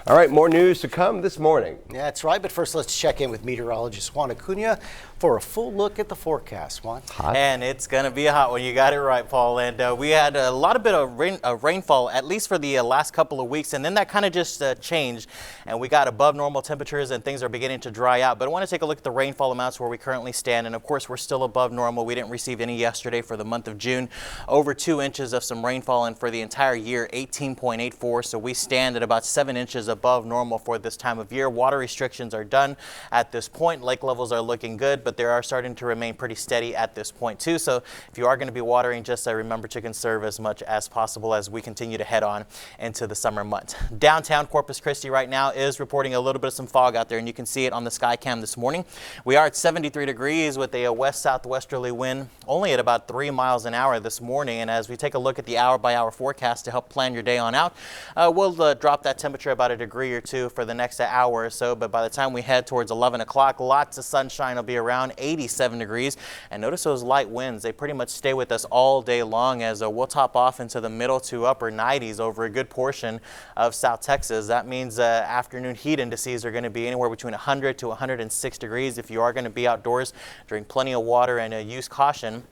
All right, more news to come this morning. Yeah, that's right. But first, let's check in with meteorologist Juan Acuna for a full look at the forecast. Juan. Hot. And it's going to be a hot one. You got it right, Paul. And we had a lot of bit of rainfall, at least for the last couple of weeks. And then that kind of just changed. And we got above normal temperatures and things are beginning to dry out. But I want to take a look at the rainfall amounts where we currently stand. And of course, we're still above normal. We didn't receive any yesterday for the month of June. Over 2 inches of some rainfall. And for the entire year, 18.84. So we stand at about 7 inches above normal for this time of year. Water restrictions are done at this point. Lake levels are looking good, but they are starting to remain pretty steady at this point too. So if you are going to be watering, just remember to conserve as much as possible as we continue to head on into the summer months. Downtown Corpus Christi right now is reporting a little bit of some fog out there, and you can see it on the sky cam this morning. We are at 73 degrees with a west-southwesterly wind, only at about 3 miles an hour this morning. And as we take a look at the hour-by-hour forecast to help plan your day on out, we'll drop that temperature about a degree or two for the next hour or so, but by the time we head towards 11 o'clock, lots of sunshine will be around 87 degrees. And notice those light winds, they pretty much stay with us all day long as we'll top off into the middle to upper 90s over a good portion of South Texas. That means afternoon heat indices are going to be anywhere between 100 to 106 degrees. If you are going to be outdoors, drink plenty of water and use caution,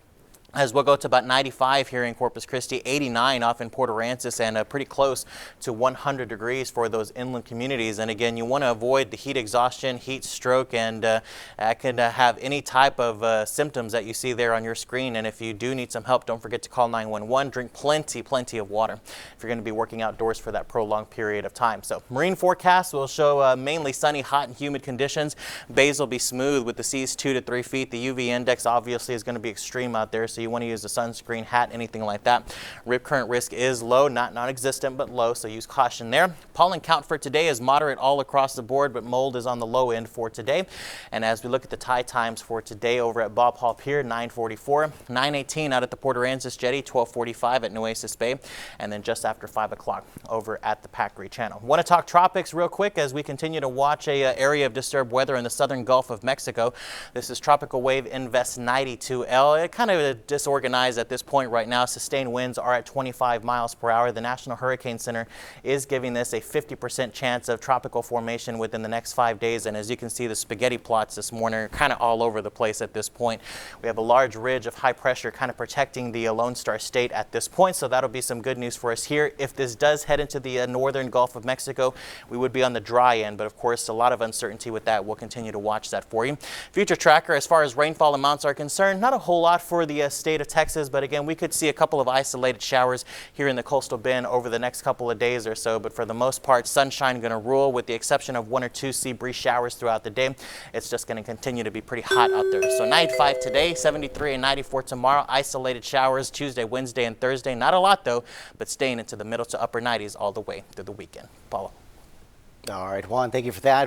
as we'll go to about 95 here in Corpus Christi, 89 off in Port Aransas, and pretty close to 100 degrees for those inland communities. And again, you want to avoid the heat exhaustion, heat stroke, and that can have any type of symptoms that you see there on your screen. And if you do need some help, don't forget to call 911. Drink plenty of water if you're going to be working outdoors for that prolonged period of time. So marine forecast will show mainly sunny, hot, and humid conditions. Bays will be smooth with the seas 2 to 3 feet. The UV index obviously is going to be extreme out there, so you want to use a sunscreen, hat, anything like that. Rip current risk is low, not non-existent, but low, so use caution there. Pollen count for today is moderate all across the board, but mold is on the low end for today. And as we look at the tide times for today over at Bob Hall Pier, 9:44, 9:18 out at the Port Aransas Jetty, 12:45 at Nueces Bay, and then just after 5 o'clock over at the Packery Channel. Want to talk tropics real quick as we continue to watch a area of disturbed weather in the southern Gulf of Mexico. This is Tropical Wave Invest 92L. It kind of disorganized at this point right now. Sustained winds are at 25 miles per hour. The National Hurricane Center is giving this a 50% chance of tropical formation within the next 5 days. And as you can see, the spaghetti plots this morning are kind of all over the place at this point. We have a large ridge of high pressure kind of protecting the Lone Star State at this point. So that'll be some good news for us here. If this does head into the northern Gulf of Mexico, we would be on the dry end. But of course, a lot of uncertainty with that. We'll continue to watch that for you. Future tracker, as far as rainfall amounts are concerned, not a whole lot for the state of Texas, but again, we could see a couple of isolated showers here in the coastal bend over the next couple of days or so. But for the most part, sunshine going to rule with the exception of 1 or 2 sea breeze showers throughout the day. It's just going to continue to be pretty hot out there. So 95 today, 73 and 94 tomorrow. Isolated showers Tuesday, Wednesday, and Thursday. Not a lot though, but staying into the middle to upper 90s all the way through the weekend. Paulo. All right, Juan, thank you for that.